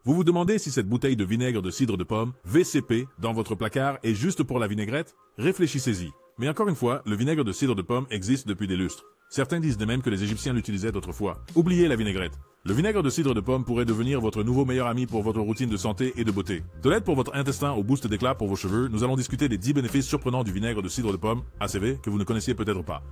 Vous vous demandez si cette bouteille de vinaigre de cidre de pomme, VCP, dans votre placard est juste pour la vinaigrette? Réfléchissez-y. Mais encore une fois, le vinaigre de cidre de pomme existe depuis des lustres. Certains disent de même que les Égyptiens l'utilisaient autrefois. Oubliez la vinaigrette. Le vinaigre de cidre de pomme pourrait devenir votre nouveau meilleur ami pour votre routine de santé et de beauté. De l'aide pour votre intestin au boost d'éclat pour vos cheveux, nous allons discuter des 10 bénéfices surprenants du vinaigre de cidre de pomme, ACV, que vous ne connaissiez peut-être pas.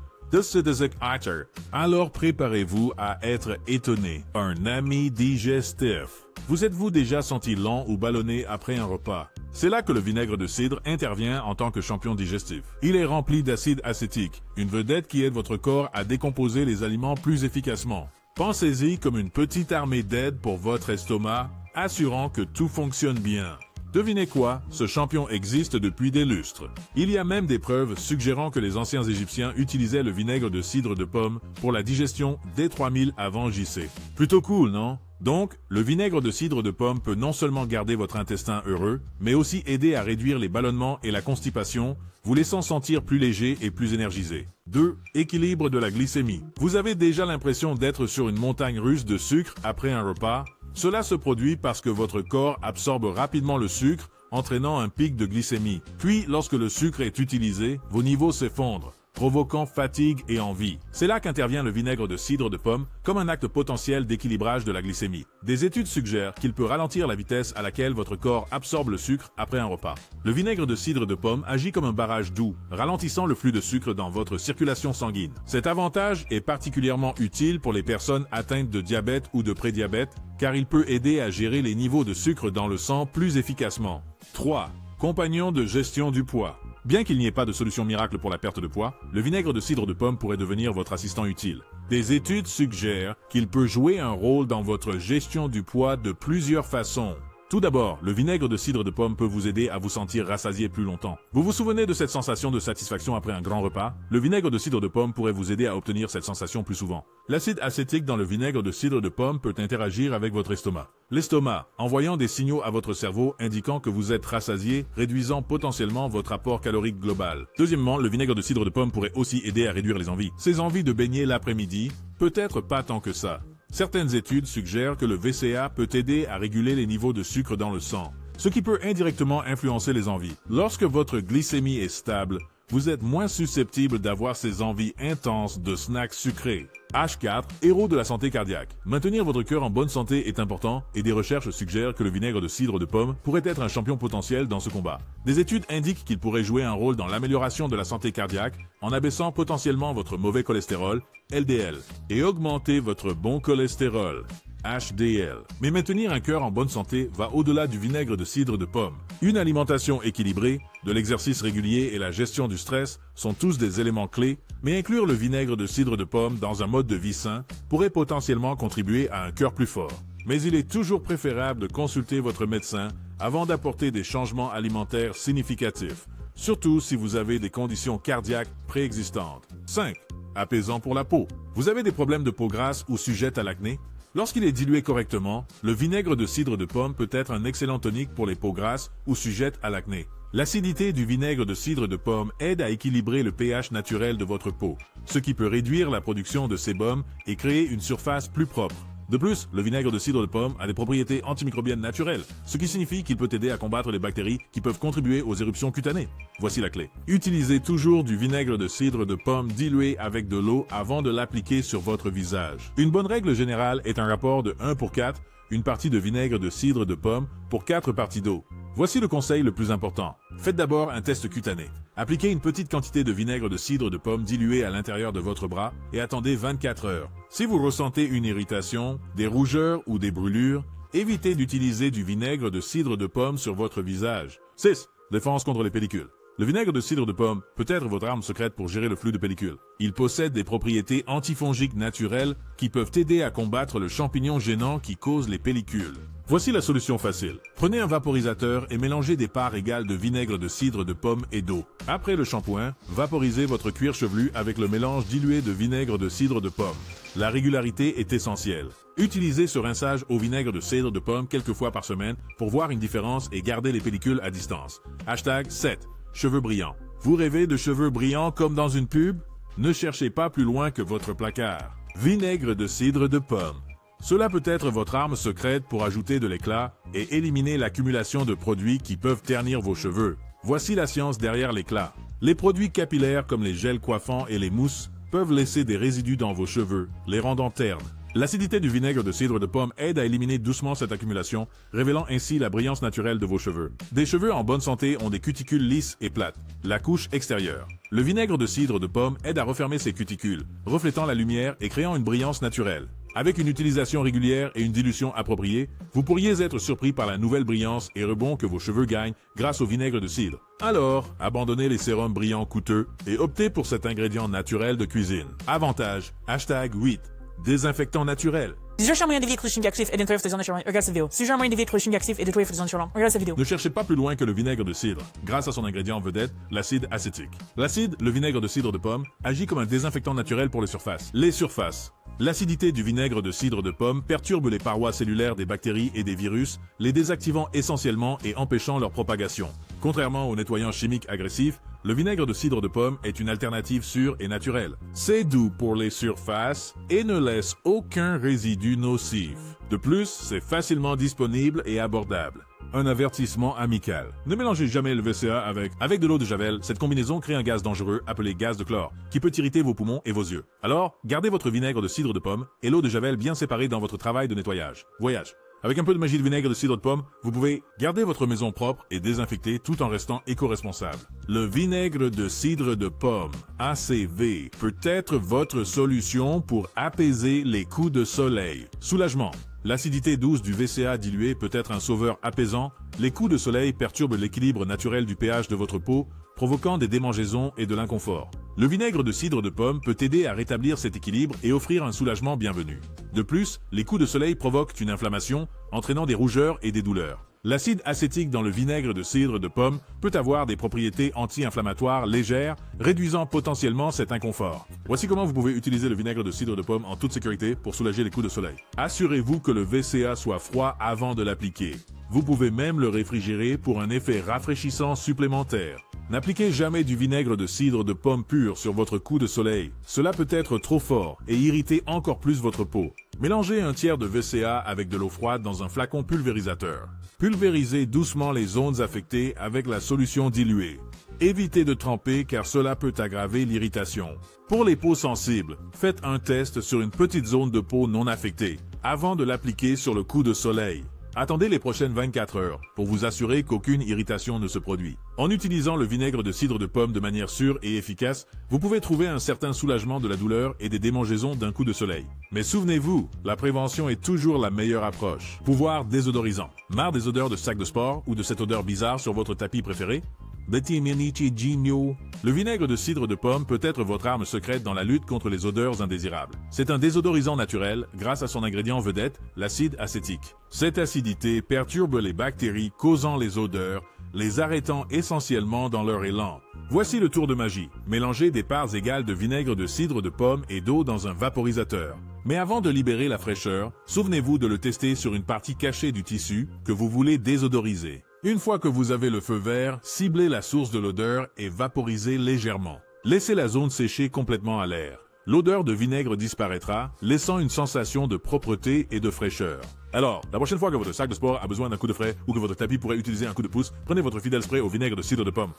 Alors préparez-vous à être étonné. Un ami digestif. Vous êtes-vous déjà senti lent ou ballonné après un repas? C'est là que le vinaigre de cidre intervient en tant que champion digestif. Il est rempli d'acide acétique, une vedette qui aide votre corps à décomposer les aliments plus efficacement. Pensez-y comme une petite armée d'aide pour votre estomac, assurant que tout fonctionne bien. Devinez quoi? Ce champion existe depuis des lustres. Il y a même des preuves suggérant que les anciens Égyptiens utilisaient le vinaigre de cidre de pomme pour la digestion dès 3000 avant JC. Plutôt cool, non? Donc, le vinaigre de cidre de pomme peut non seulement garder votre intestin heureux, mais aussi aider à réduire les ballonnements et la constipation, vous laissant sentir plus léger et plus énergisé. 2. Équilibre de la glycémie. Vous avez déjà l'impression d'être sur une montagne russe de sucre après un repas? Cela se produit parce que votre corps absorbe rapidement le sucre, entraînant un pic de glycémie. Puis, lorsque le sucre est utilisé, vos niveaux s'effondrent, provoquant fatigue et envie. C'est là qu'intervient le vinaigre de cidre de pomme comme un acte potentiel d'équilibrage de la glycémie. Des études suggèrent qu'il peut ralentir la vitesse à laquelle votre corps absorbe le sucre après un repas. Le vinaigre de cidre de pomme agit comme un barrage doux, ralentissant le flux de sucre dans votre circulation sanguine. Cet avantage est particulièrement utile pour les personnes atteintes de diabète ou de prédiabète, car il peut aider à gérer les niveaux de sucre dans le sang plus efficacement. 3. Compagnon de gestion du poids. Bien qu'il n'y ait pas de solution miracle pour la perte de poids, le vinaigre de cidre de pomme pourrait devenir votre assistant utile. Des études suggèrent qu'il peut jouer un rôle dans votre gestion du poids de plusieurs façons. Tout d'abord, le vinaigre de cidre de pomme peut vous aider à vous sentir rassasié plus longtemps. Vous vous souvenez de cette sensation de satisfaction après un grand repas? Le vinaigre de cidre de pomme pourrait vous aider à obtenir cette sensation plus souvent. L'acide acétique dans le vinaigre de cidre de pomme peut interagir avec votre estomac. L'estomac, envoyant des signaux à votre cerveau indiquant que vous êtes rassasié, réduisant potentiellement votre apport calorique global. Deuxièmement, le vinaigre de cidre de pomme pourrait aussi aider à réduire les envies. Ces envies de baigner l'après-midi, peut-être pas tant que ça. Certaines études suggèrent que le VCA peut aider à réguler les niveaux de sucre dans le sang, ce qui peut indirectement influencer les envies. Lorsque votre glycémie est stable, vous êtes moins susceptible d'avoir ces envies intenses de snacks sucrés. H4, héros de la santé cardiaque. Maintenir votre cœur en bonne santé est important et des recherches suggèrent que le vinaigre de cidre de pomme pourrait être un champion potentiel dans ce combat. Des études indiquent qu'il pourrait jouer un rôle dans l'amélioration de la santé cardiaque en abaissant potentiellement votre mauvais cholestérol, LDL, et augmenter votre bon cholestérol, HDL. Mais maintenir un cœur en bonne santé va au-delà du vinaigre de cidre de pomme. Une alimentation équilibrée, de l'exercice régulier et la gestion du stress sont tous des éléments clés, mais inclure le vinaigre de cidre de pomme dans un mode de vie sain pourrait potentiellement contribuer à un cœur plus fort. Mais il est toujours préférable de consulter votre médecin avant d'apporter des changements alimentaires significatifs, surtout si vous avez des conditions cardiaques préexistantes. 5. Apaisant pour la peau. Vous avez des problèmes de peau grasse ou sujette à l'acné? Lorsqu'il est dilué correctement, le vinaigre de cidre de pomme peut être un excellent tonique pour les peaux grasses ou sujettes à l'acné. L'acidité du vinaigre de cidre de pomme aide à équilibrer le pH naturel de votre peau, ce qui peut réduire la production de sébum et créer une surface plus propre. De plus, le vinaigre de cidre de pomme a des propriétés antimicrobiennes naturelles, ce qui signifie qu'il peut aider à combattre les bactéries qui peuvent contribuer aux éruptions cutanées. Voici la clé. Utilisez toujours du vinaigre de cidre de pomme dilué avec de l'eau avant de l'appliquer sur votre visage. Une bonne règle générale est un rapport de 1 pour 4, une partie de vinaigre de cidre de pomme pour 4 parties d'eau. Voici le conseil le plus important. Faites d'abord un test cutané. Appliquez une petite quantité de vinaigre de cidre de pomme dilué à l'intérieur de votre bras et attendez 24 heures. Si vous ressentez une irritation, des rougeurs ou des brûlures, évitez d'utiliser du vinaigre de cidre de pomme sur votre visage. 6. Défense contre les pellicules. Le vinaigre de cidre de pomme peut être votre arme secrète pour gérer le flux de pellicules. Il possède des propriétés antifongiques naturelles qui peuvent aider à combattre le champignon gênant qui cause les pellicules. Voici la solution facile. Prenez un vaporisateur et mélangez des parts égales de vinaigre de cidre de pomme et d'eau. Après le shampoing, vaporisez votre cuir chevelu avec le mélange dilué de vinaigre de cidre de pomme. La régularité est essentielle. Utilisez ce rinçage au vinaigre de cidre de pomme quelques fois par semaine pour voir une différence et garder les pellicules à distance. Hashtag 7. Cheveux brillants. Vous rêvez de cheveux brillants comme dans une pub? Ne cherchez pas plus loin que votre placard. Vinaigre de cidre de pomme. Cela peut être votre arme secrète pour ajouter de l'éclat et éliminer l'accumulation de produits qui peuvent ternir vos cheveux. Voici la science derrière l'éclat. Les produits capillaires comme les gels coiffants et les mousses peuvent laisser des résidus dans vos cheveux, les rendant ternes. L'acidité du vinaigre de cidre de pomme aide à éliminer doucement cette accumulation, révélant ainsi la brillance naturelle de vos cheveux. Des cheveux en bonne santé ont des cuticules lisses et plates, la couche extérieure. Le vinaigre de cidre de pomme aide à refermer ces cuticules, reflétant la lumière et créant une brillance naturelle. Avec une utilisation régulière et une dilution appropriée, vous pourriez être surpris par la nouvelle brillance et rebond que vos cheveux gagnent grâce au vinaigre de cidre. Alors, abandonnez les sérums brillants coûteux et optez pour cet ingrédient naturel de cuisine. Avantage, #8. Désinfectant naturel. Si je cherche un moyen d'éviter le actif et d'intérieur faisant naturel, regarde cette vidéo. Si je cherche un moyen d'éviter le actif et de faisant naturel, regarde cette vidéo. Ne cherchez pas plus loin que le vinaigre de cidre, grâce à son ingrédient vedette, l'acide acétique. L'acide, le vinaigre de cidre de pomme, agit comme un désinfectant naturel pour les surfaces. Les surfaces. L'acidité du vinaigre de cidre de pomme perturbe les parois cellulaires des bactéries et des virus, les désactivant essentiellement et empêchant leur propagation. Contrairement aux nettoyants chimiques agressifs, le vinaigre de cidre de pomme est une alternative sûre et naturelle. C'est doux pour les surfaces et ne laisse aucun résidu nocif. De plus, c'est facilement disponible et abordable. Un avertissement amical. Ne mélangez jamais le VCA avec de l'eau de javel. Cette combinaison crée un gaz dangereux appelé gaz de chlore, qui peut irriter vos poumons et vos yeux. Alors, gardez votre vinaigre de cidre de pomme et l'eau de javel bien séparés dans votre travail de nettoyage. Voyage. Avec un peu de magie de vinaigre de cidre de pomme, vous pouvez garder votre maison propre et désinfectée tout en restant éco-responsable. Le vinaigre de cidre de pomme, ACV, peut être votre solution pour apaiser les coups de soleil. Soulagement. L'acidité douce du VCA dilué peut être un sauveur apaisant. Les coups de soleil perturbent l'équilibre naturel du pH de votre peau, provoquant des démangeaisons et de l'inconfort. Le vinaigre de cidre de pomme peut aider à rétablir cet équilibre et offrir un soulagement bienvenu. De plus, les coups de soleil provoquent une inflammation, entraînant des rougeurs et des douleurs. L'acide acétique dans le vinaigre de cidre de pomme peut avoir des propriétés anti-inflammatoires légères, réduisant potentiellement cet inconfort. Voici comment vous pouvez utiliser le vinaigre de cidre de pomme en toute sécurité pour soulager les coups de soleil. Assurez-vous que le VCA soit froid avant de l'appliquer. Vous pouvez même le réfrigérer pour un effet rafraîchissant supplémentaire. N'appliquez jamais du vinaigre de cidre de pomme pur sur votre coup de soleil. Cela peut être trop fort et irriter encore plus votre peau. Mélangez un tiers de VCA avec de l'eau froide dans un flacon pulvérisateur. Pulvérisez doucement les zones affectées avec la solution diluée. Évitez de tremper car cela peut aggraver l'irritation. Pour les peaux sensibles, faites un test sur une petite zone de peau non affectée avant de l'appliquer sur le coup de soleil. Attendez les prochaines 24 heures pour vous assurer qu'aucune irritation ne se produit. En utilisant le vinaigre de cidre de pomme de manière sûre et efficace, vous pouvez trouver un certain soulagement de la douleur et des démangeaisons d'un coup de soleil. Mais souvenez-vous, la prévention est toujours la meilleure approche. Pouvoir désodorisant. Marre des odeurs de sac de sport ou de cette odeur bizarre sur votre tapis préféré? Le vinaigre de cidre de pomme peut être votre arme secrète dans la lutte contre les odeurs indésirables. C'est un désodorisant naturel grâce à son ingrédient vedette, l'acide acétique. Cette acidité perturbe les bactéries causant les odeurs, les arrêtant essentiellement dans leur élan. Voici le tour de magie. Mélangez des parts égales de vinaigre de cidre de pomme et d'eau dans un vaporisateur. Mais avant de libérer la fraîcheur, souvenez-vous de le tester sur une partie cachée du tissu que vous voulez désodoriser. Une fois que vous avez le feu vert, ciblez la source de l'odeur et vaporisez légèrement. Laissez la zone sécher complètement à l'air. L'odeur de vinaigre disparaîtra, laissant une sensation de propreté et de fraîcheur. Alors, la prochaine fois que votre sac de sport a besoin d'un coup de frais ou que votre tapis pourrait utiliser un coup de pouce, prenez votre fidèle spray au vinaigre de cidre de pomme.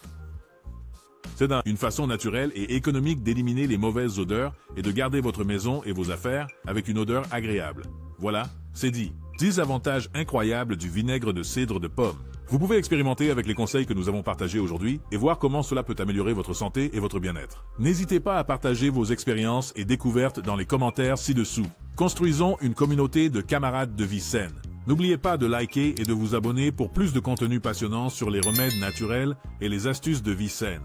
C'est une façon naturelle et économique d'éliminer les mauvaises odeurs et de garder votre maison et vos affaires avec une odeur agréable. Voilà, c'est dit. 10 avantages incroyables du vinaigre de cidre de pomme. Vous pouvez expérimenter avec les conseils que nous avons partagés aujourd'hui et voir comment cela peut améliorer votre santé et votre bien-être. N'hésitez pas à partager vos expériences et découvertes dans les commentaires ci-dessous. Construisons une communauté de camarades de vie saine. N'oubliez pas de liker et de vous abonner pour plus de contenu passionnant sur les remèdes naturels et les astuces de vie saine.